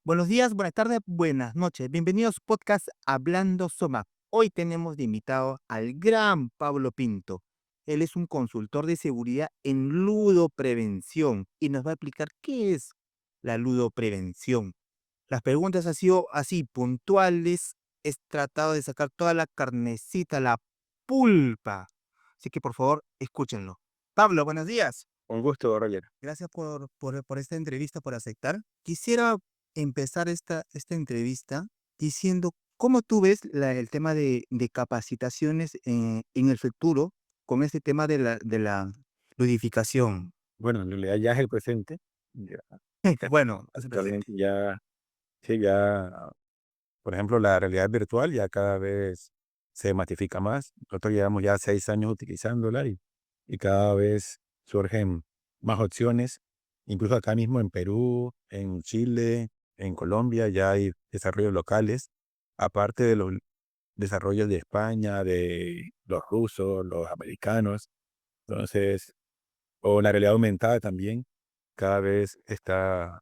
Buenos días, buenas tardes, buenas noches. Bienvenidos a su podcast Hablando Soma. Hoy tenemos de invitado al gran Pablo Pinto. Él es un consultor de seguridad en ludoprevención y nos va a explicar qué es la ludoprevención. Las preguntas han sido así, puntuales. He tratado de sacar toda la carnecita, la pulpa. Así que por favor, escúchenlo. Pablo, buenos días. Un gusto, Roger. Gracias por esta entrevista, por aceptar. Quisiera empezar esta entrevista diciendo cómo tú ves el tema de capacitaciones en el futuro con este tema de la ludificación. Bueno, en realidad ya es el presente. Ya, Bueno, es el presente. actualmente ya, sí, ya, por ejemplo, la realidad virtual ya cada vez se masifica más. Nosotros llevamos ya 6 años utilizándola y cada vez surgen más opciones. Incluso acá mismo en Perú, en Chile, en Colombia ya hay desarrollos locales, aparte de los desarrollos de España, de los rusos, los americanos. Entonces, o la realidad aumentada también cada vez está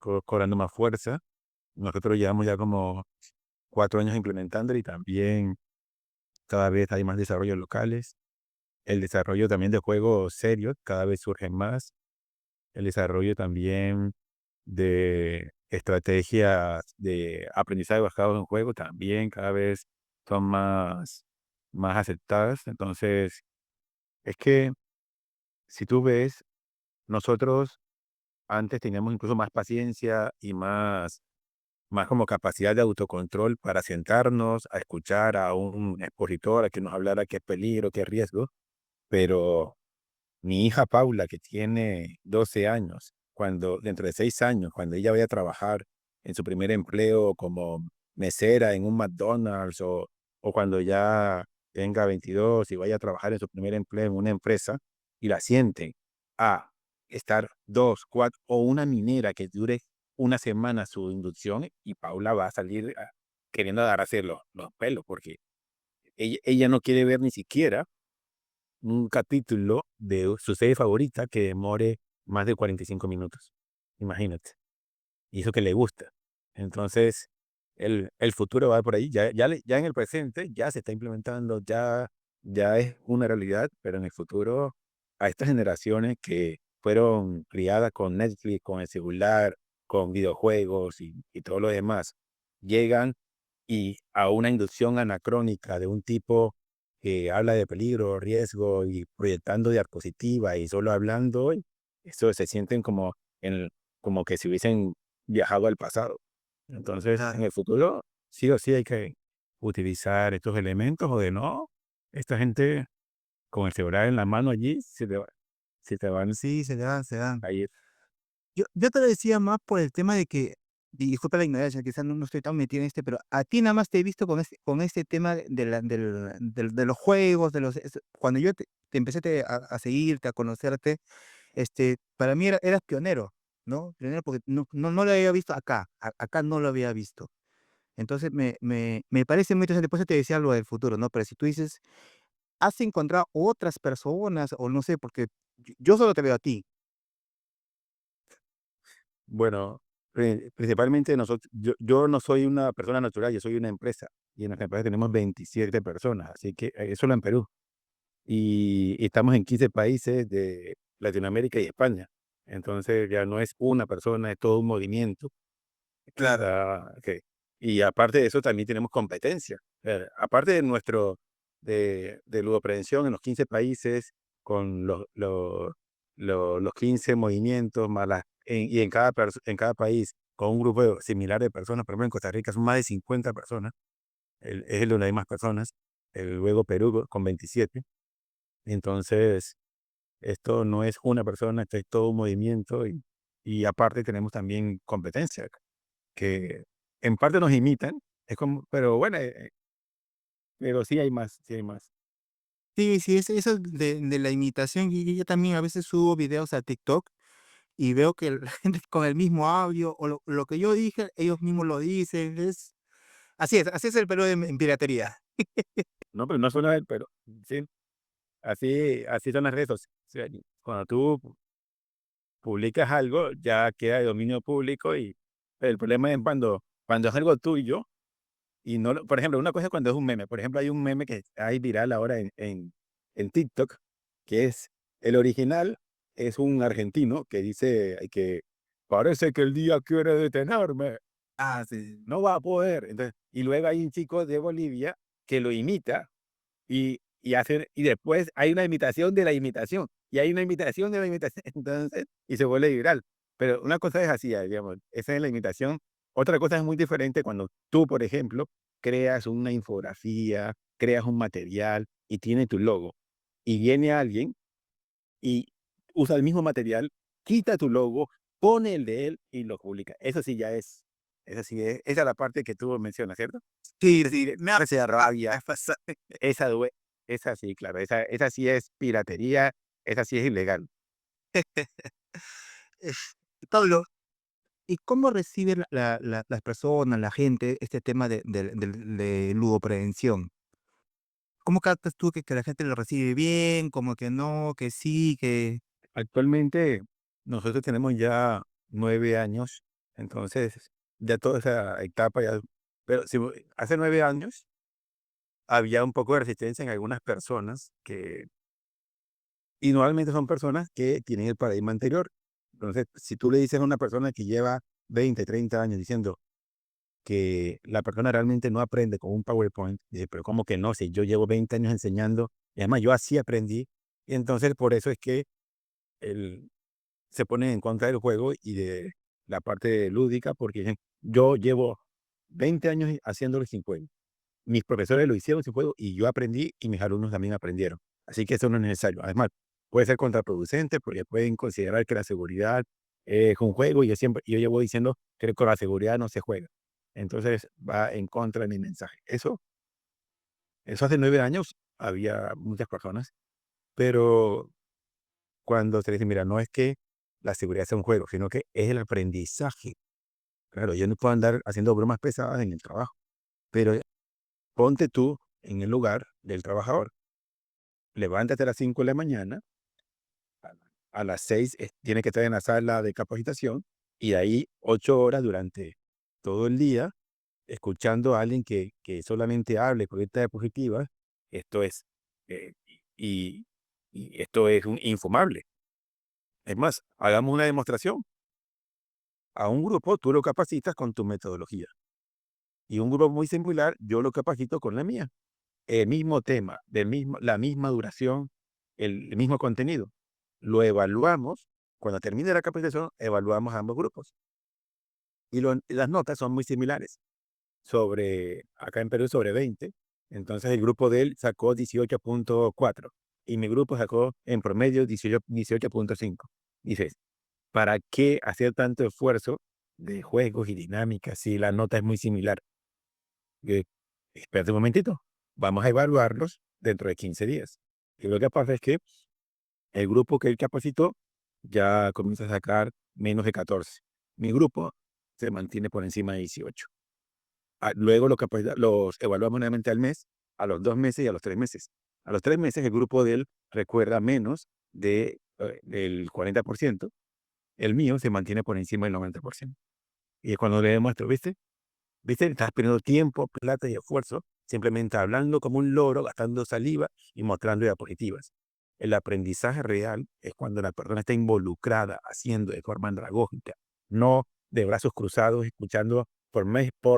cobrando más fuerza. Nosotros llevamos ya como 4 años implementando y también cada vez hay más desarrollos locales. El desarrollo también de juegos serios cada vez surge más. El desarrollo también de estrategias de aprendizaje basado en juego también cada vez son más aceptadas. Entonces, es que si tú ves, nosotros antes teníamos incluso más paciencia y más como capacidad de autocontrol para sentarnos a escuchar a un expositor, a que nos hablara qué peligro, qué riesgo. Pero mi hija Paula, que tiene 12 años, cuando dentro de 6 años, cuando ella vaya a trabajar en su primer empleo como mesera en un McDonald's o cuando ya tenga 22 y vaya a trabajar en su primer empleo en una empresa y la sienten a estar 2, 4 o una minera que dure una semana su inducción y Paula va a salir queriendo agarrarse los pelos porque ella no quiere ver ni siquiera un capítulo de su serie favorita que demore más de 45 minutos. Imagínate. Y eso que le gusta. Entonces, el futuro va por ahí. Ya en el presente ya se está implementando, ya es una realidad, pero en el futuro, a estas generaciones que fueron criadas con Netflix, con el celular, con videojuegos y todo lo demás, llegan y a una inducción anacrónica de un tipo que habla de peligro, riesgo y proyectando diapositiva y solo hablando, y eso se sienten como que si hubiesen viajado al pasado. Entonces, en Claro. el futuro, sí o sí hay que utilizar estos elementos o de no, esta gente con el celular en la mano allí se te van Sí, se dan, se dan. a ir. Yo te lo decía más por el tema de que, y disculpa la ignorancia, quizás no estoy tan metido en pero a ti nada más te he visto con este tema de los juegos, cuando yo te empecé a seguirte, a conocerte, para mí eras pionero, ¿no? Pionero porque no lo había visto acá, acá no lo había visto. Entonces me parece muy interesante, por eso te decía algo del futuro, ¿no? Pero si tú dices, has encontrado otras personas o no sé, porque yo solo te veo a ti. Bueno, principalmente nosotros, yo no soy una persona natural, yo soy una empresa. Y en nuestra empresa tenemos 27 personas, así que solo en Perú. Y estamos en 15 países de Latinoamérica y España. Entonces ya no es una persona, es todo un movimiento que Claro. está, y aparte de eso también tenemos competencia. Aparte de de ludoprevención en los 15 países, con los 15 movimientos, y en cada país, con un grupo similar de personas, por ejemplo, en Costa Rica son más de 50 personas, es el donde hay más personas, luego Perú con 27. Entonces, esto no es una persona, esto es todo un movimiento y aparte tenemos también competencia que en parte nos imitan, es como, pero bueno, pero sí hay más, sí hay más. Sí, sí, eso de la imitación, y yo también a veces subo videos a TikTok y veo que la gente con el mismo audio o lo que yo dije, ellos mismos lo dicen, así es el Perú en piratería. No, pero no solo él, pero sí, así son las redes sociales. Cuando tú publicas algo, ya queda de dominio público El problema es cuando es algo tuyo y no por ejemplo, una cosa es cuando es un meme. Por ejemplo, hay un meme que hay viral ahora en TikTok, que es el original es un argentino que dice que parece que el día quiere detenerme. Ah, sí. No va a poder. Entonces, y luego hay un chico de Bolivia que lo imita y después hay una imitación de la imitación, y hay una imitación de la imitación, entonces, y se vuelve viral. Pero una cosa es así, digamos, esa es la imitación. Otra cosa es muy diferente cuando tú, por ejemplo, creas una infografía, creas un material y tiene tu logo, y viene alguien y usa el mismo material, quita tu logo, pone el de él y lo publica. Eso sí ya es, esa es la parte que tú mencionas, ¿cierto? Sí, sí, me hace rabia. Esa due esa sí, claro, esa sí es piratería, esa sí es ilegal. Es- Pablo, ¿y cómo recibe las personas, la gente, este tema de ludoprevención? ¿Cómo captas tú que la gente lo recibe bien, como que no, que sí, que Actualmente, nosotros tenemos ya 9 años, entonces, ya toda esa etapa ya pero si hace 9 años había un poco de resistencia en algunas personas y normalmente son personas que tienen el paradigma anterior. Entonces, si tú le dices a una persona que lleva 20, 30 años diciendo que la persona realmente no aprende con un PowerPoint, dice, pero ¿cómo que no? Si yo llevo 20 años enseñando, y además yo así aprendí, y entonces por eso es que el, se ponen en contra del juego y de la parte lúdica, porque dicen, yo llevo 20 años haciéndolo sin juego. Mis profesores lo hicieron sin juego y yo aprendí y mis alumnos también aprendieron. Así que eso no es necesario. Además, puede ser contraproducente porque pueden considerar que la seguridad es un juego y yo llevo diciendo que con la seguridad no se juega. Entonces va en contra de mi mensaje. Eso hace 9 años había muchas personas, pero cuando se dice, mira, no es que la seguridad sea un juego, sino que es el aprendizaje. Claro, yo no puedo andar haciendo bromas pesadas en el trabajo, pero ponte tú en el lugar del trabajador. Levántate a las 5 de la mañana, a a las 6 tiene que estar en la sala de capacitación y de ahí 8 horas durante todo el día escuchando a alguien que solamente hable con esta diapositivas. Esto es, eh, y, y esto es infumable. Es más, hagamos una demostración. A un grupo tú lo capacitas con tu metodología y un grupo muy similar yo lo capacito con la mía. El mismo tema, la misma duración, el mismo contenido. Lo evaluamos, cuando termine la capacitación, evaluamos a ambos grupos. Y las notas son muy similares. Acá en Perú sobre 20, entonces el grupo de él sacó 18,4 y mi grupo sacó en promedio 18,5. Dices, ¿para qué hacer tanto esfuerzo de juegos y dinámicas si la nota es muy similar? Eh, Espérate un momentito, vamos a evaluarlos dentro de 15 días. Y lo que pasa es que el grupo que él capacitó ya comienza a sacar menos de 14. Mi grupo se mantiene por encima de 18. Luego los evaluamos nuevamente al mes, a los 2 meses y a los 3 meses. A los 3 meses el grupo de él recuerda menos del 40%. El mío se mantiene por encima del 90%. Y es cuando le demuestro, ¿viste? ¿Viste? Estás perdiendo tiempo, plata y esfuerzo simplemente hablando como un loro, gastando saliva y mostrando diapositivas. El aprendizaje real es cuando la persona está involucrada, haciendo de forma andragógica, no de brazos cruzados, escuchando por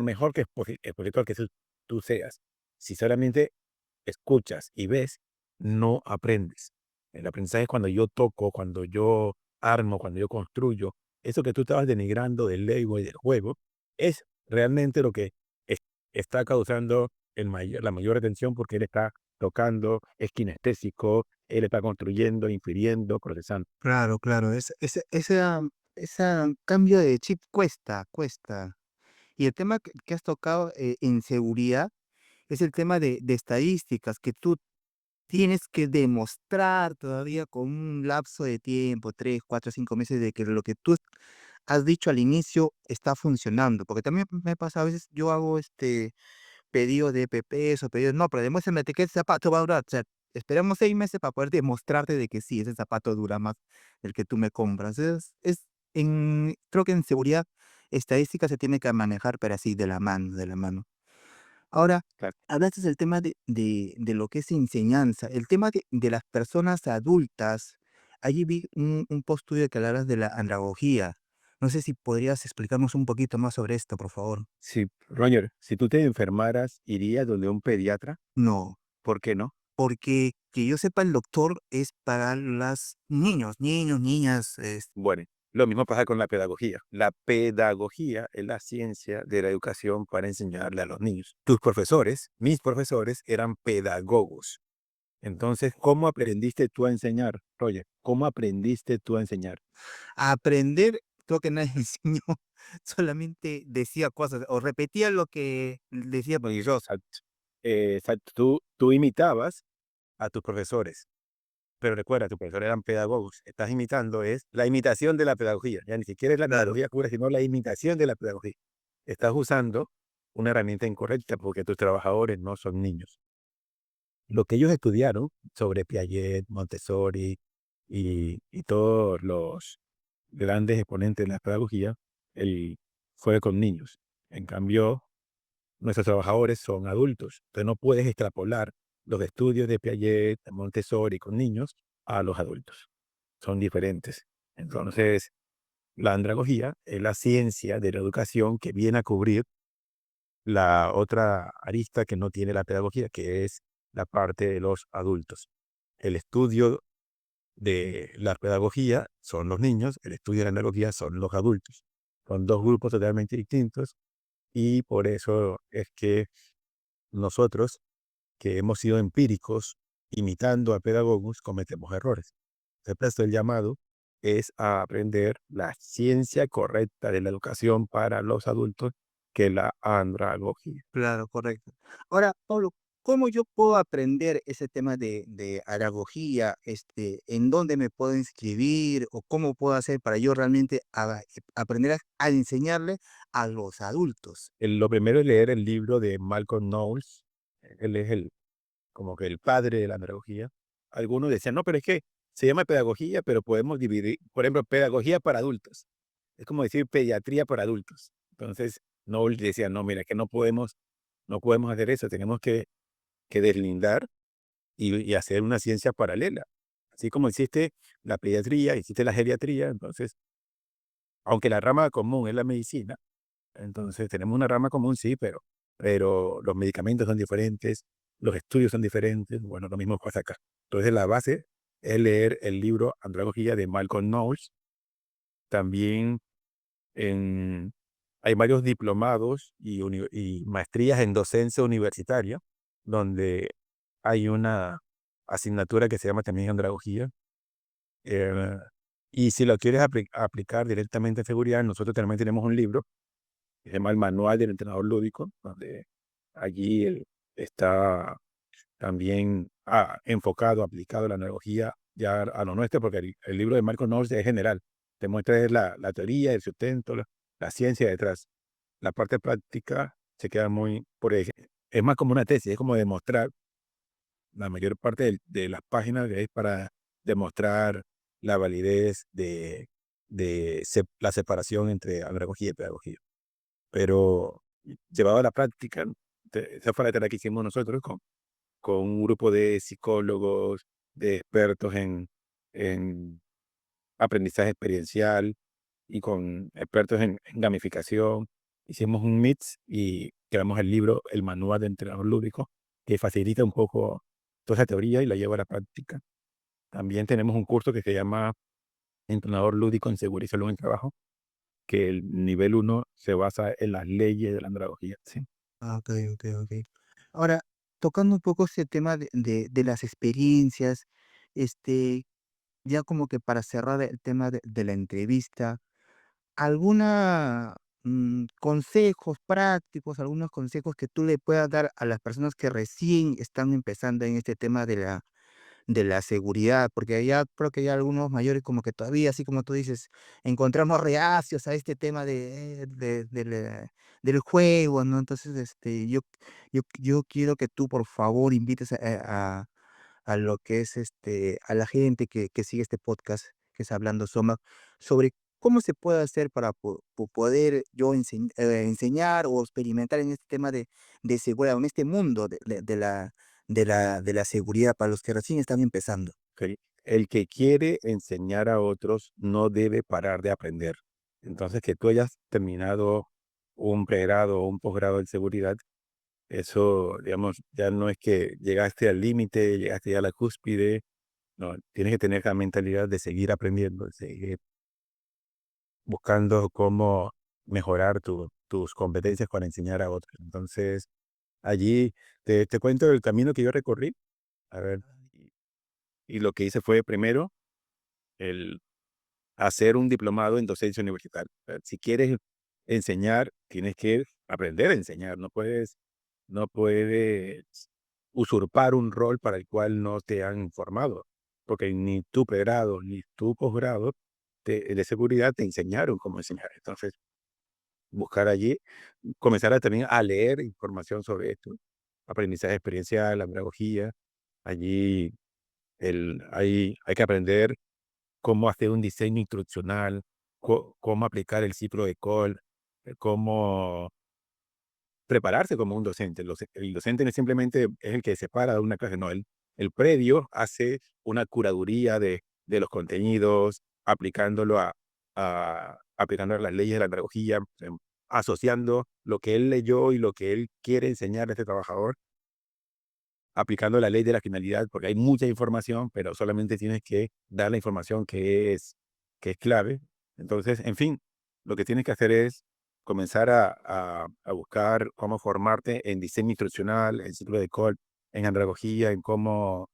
mejor que expositor que tú seas. Si solamente escuchas y ves, no aprendes. El aprendizaje es cuando yo toco, cuando yo armo, cuando yo construyo. Eso que tú estabas denigrando del Lego y del juego es realmente lo que es- está causando la mayor atención porque él está tocando, es kinestésico, él está construyendo, infiriendo, procesando. claro, claro, esa cambio de chip cuesta, cuesta. Y el tema que has tocado, en seguridad, es el tema de estadísticas, que tú tienes que demostrar todavía con un lapso de tiempo, 3, 4, 5 meses, de que lo que tú has dicho al inicio está funcionando. Porque también me pasa a veces, yo hago, pedido de EPPs o pedidos, no, pero demuéstrame que ese zapato va a durar. O sea, esperamos 6 meses para poder demostrarte de que sí, ese zapato dura más del que tú me compras. Creo que en seguridad estadística se tiene que manejar, pero así de la mano, de la mano. Ahora, Claro. hablaste del tema de lo que es enseñanza, el tema de las personas adultas. Allí vi un post tuyo que hablabas de la andragogía. No sé si podrías explicarnos un poquito más sobre esto, por favor. Sí, Roger, si tú te enfermaras, ¿irías donde un pediatra? No, ¿Por qué no? porque que yo sepa, el doctor es para las niños, niñas. Bueno, lo mismo pasa con la pedagogía. La pedagogía es la ciencia de la educación para enseñarle a los niños. Tus profesores, mis profesores, eran pedagogos. Entonces, ¿cómo aprendiste tú a enseñar, Roger? ¿Cómo aprendiste tú a enseñar? A aprender, creo que nadie enseñó, solamente decía cosas o repetía lo que decía Borilloso. Exacto. Exacto. Tú imitabas a tus profesores, pero recuerda, tus profesores eran pedagogos. Estás imitando, es la imitación de la pedagogía. Ya ni siquiera es la Claro. pedagogía pura, sino la imitación de la pedagogía. Estás usando una herramienta incorrecta porque tus trabajadores no son niños. Lo que ellos estudiaron sobre Piaget, Montessori y todos los grandes exponentes de la pedagogía, el, fue con niños. En cambio, nuestros trabajadores son adultos. Entonces no puedes extrapolar los estudios de Piaget, de Montessori con niños a los adultos. Son diferentes. Entonces, la andragogía es la ciencia de la educación que viene a cubrir la otra arista que no tiene la pedagogía, que es la parte de los adultos. El estudio de la pedagogía son los niños, el estudio de la andragogía son los adultos. Son dos grupos totalmente distintos y por eso es que nosotros, que hemos sido empíricos, imitando a pedagogos, cometemos errores. Entonces, el llamado es a aprender la ciencia correcta de la educación para los adultos, que es la andragogía. Claro, correcto. Ahora, Pablo, ¿cómo yo puedo aprender ese tema de pedagogía? ¿En dónde me puedo inscribir o cómo puedo hacer para yo realmente aprender a enseñarle a los adultos? Lo primero es leer el libro de Malcolm Knowles. Él es como que el padre de la andragogía. Algunos decían, no, pero es que se llama pedagogía, pero podemos dividir, por ejemplo, pedagogía para adultos. Es como decir pediatría para adultos. Entonces, Knowles decía, no, mira, que no podemos hacer eso, tenemos que deslindar y hacer una ciencia paralela. Así como existe la pediatría, existe la geriatría, entonces, aunque la rama común es la medicina, entonces tenemos una rama común, sí, pero los medicamentos son diferentes, los estudios son diferentes, bueno, lo mismo pasa acá. Entonces la base es leer el libro Andragogía de Malcolm Knowles. También en, hay varios diplomados y maestrías en docencia universitaria, donde hay una asignatura que se llama también Andragogía. eh, y si lo quieres aplicar directamente en seguridad, nosotros también tenemos un libro que se llama El Manual del Entrenador Lúdico, donde allí está también enfocado, aplicado la analogía ya a lo nuestro, porque el libro de Marco Knowles es general, te muestra es la teoría, el sustento, la ciencia detrás. La parte práctica se queda muy, es más como una tesis, es como demostrar, la mayor parte de las páginas es para demostrar la validez de la separación entre andragogía y pedagogía. Pero llevado a la práctica, esa fue la tarea que hicimos nosotros con un grupo de psicólogos, de expertos en aprendizaje experiencial y con expertos en gamificación. Hicimos un mix y creamos el libro, el Manual de Entrenador Lúdico, que facilita un poco toda esa teoría y la lleva a la práctica. También tenemos un curso que se llama Entrenador Lúdico en Seguridad y Salud en el Trabajo, que el nivel uno se basa en las leyes de la andragogía. Sí. Ah, ok, ok, ok. Ahora, tocando un poco ese tema de las experiencias, este, ya como que para cerrar el tema de la entrevista, ¿alguna consejos prácticos, algunos consejos que tú le puedas dar a las personas que recién están empezando en este tema de la seguridad? Porque ya creo que hay algunos mayores como que todavía, así como tú dices, encontramos reacios a este tema del juego, ¿no? Entonces, yo quiero que tú, por favor, invites a lo que es, a la gente que sigue este podcast, que es Hablando Soma, sobre ¿Cómo se puede hacer para poder yo enseñar o experimentar en este tema de seguridad, en este mundo de la seguridad para los que recién están empezando? ¿Ok? El que quiere enseñar a otros no debe parar de aprender. Entonces, que tú hayas terminado un pregrado o un posgrado en seguridad, eso, digamos, ya no es que llegaste al límite, llegaste ya a la cúspide. No, tienes que tener la mentalidad de seguir aprendiendo, de seguir buscando cómo mejorar tus competencias para enseñar a otros. Entonces, allí te cuento el camino que yo recorrí. A ver, y lo que hice fue primero el hacer un diplomado en docencia universitaria. Si quieres enseñar, tienes que aprender a enseñar. No puedes usurpar un rol para el cual no te han formado, porque ni tu pregrado ni tu posgrado de seguridad te enseñaron cómo enseñar. Entonces, buscar allí, comenzar también a leer información sobre esto, aprendizaje experiencial, la pedagogía. Allí hay que aprender cómo hacer un diseño instruccional, cómo aplicar el ciclo de Cole, cómo prepararse como un docente. El docente no es simplemente es el que separa de una clase, no, el previo hace una curaduría de los contenidos, aplicando las leyes de la pedagogía, asociando lo que él leyó y lo que él quiere enseñar a este trabajador, aplicando la ley de la finalidad, porque hay mucha información, pero solamente tienes que dar la información que es clave. Entonces, en fin, lo que tienes que hacer es comenzar a buscar cómo formarte en diseño instruccional, en ciclo de Cole, en andragogía, en cómo...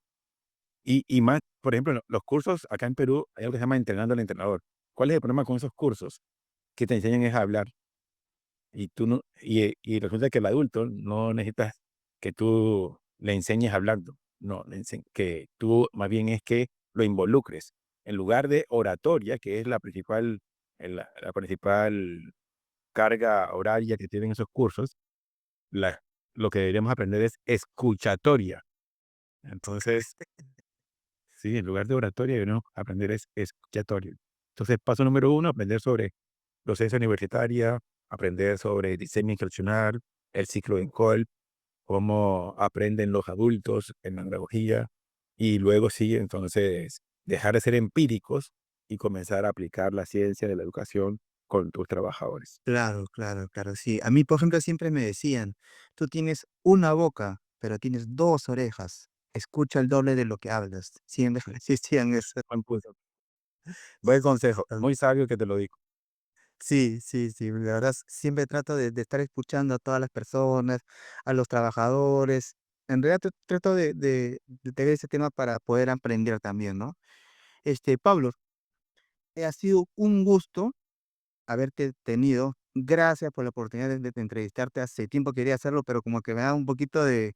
Y más, por ejemplo, los cursos acá en Perú hay algo que se llama entrenando al entrenador. ¿Cuál es el problema con esos cursos? Que te enseñan es a hablar y tú no, y resulta que el adulto no necesitas que tú le enseñes hablando, no, que tú más bien es que lo involucres. En lugar de oratoria, que es la principal carga horaria que tienen esos cursos, la, lo que deberíamos aprender es escuchatoria. Entonces, sí, en lugar de oratoria, deberíamos aprender es escuchatoria. Entonces, paso número uno, aprender sobre docencia universitaria, aprender sobre diseño instruccional, el ciclo en Cole, cómo aprenden los adultos en la pedagogía, y luego sí, entonces, dejar de ser empíricos y comenzar a aplicar la ciencia de la educación con tus trabajadores. Claro, claro, claro, sí. A mí, por ejemplo, siempre me decían, tú tienes una boca, pero tienes dos orejas. Escucha el doble de lo que hablas. Siempre me decían eso. Buen punto. Buen consejo, muy sabio que te lo digo. Sí, sí, sí. La verdad, siempre trato de estar escuchando a todas las personas, a los trabajadores. En realidad, trato de tener ese tema para poder aprender también, ¿no? Pablo, ha sido un gusto haberte tenido. Gracias por la oportunidad de entrevistarte. Hace tiempo quería hacerlo, pero como que me da un poquito de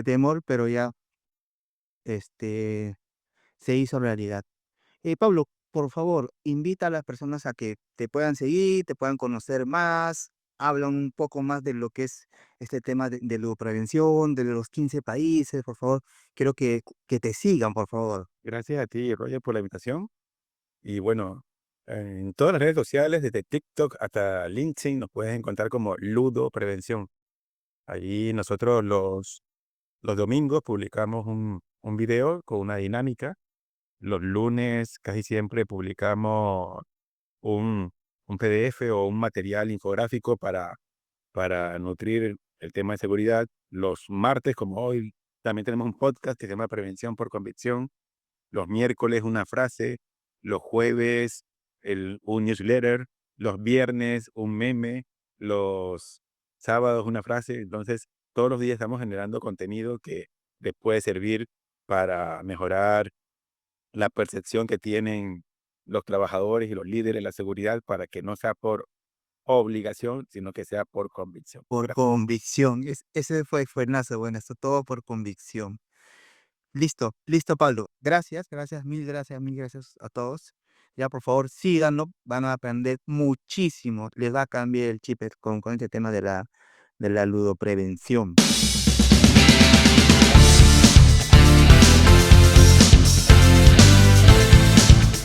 temor, pero ya este, se hizo realidad. Pablo, por favor, invita a las personas a que te puedan seguir, te puedan conocer más, habla un poco más de lo que es este tema de la prevención, de los 15 países, por favor. Quiero que te sigan, por favor. Gracias a ti, Roger, por la invitación. Y bueno, en todas las redes sociales, desde TikTok hasta LinkedIn, nos puedes encontrar como Ludo Prevención. Allí nosotros los domingos publicamos un video con una dinámica. Los lunes casi siempre publicamos un, un PDF o un material infográfico para nutrir el tema de seguridad. Los martes, como hoy, también tenemos un podcast que se llama Prevención por Convicción. Los miércoles una frase, los jueves un newsletter, los viernes un meme, los sábados una frase. Entonces, todos los días estamos generando contenido que les puede servir para mejorar la percepción que tienen los trabajadores y los líderes de la seguridad, para que no sea por obligación, sino que sea por convicción. Por convicción. Ese fue buenazo, bueno, esto todo por convicción. Listo, listo, Pablo. Gracias, gracias, mil gracias a todos. Ya, por favor, síganlo, van a aprender muchísimo. Les va a cambiar el chip con este tema de la ludoprevención.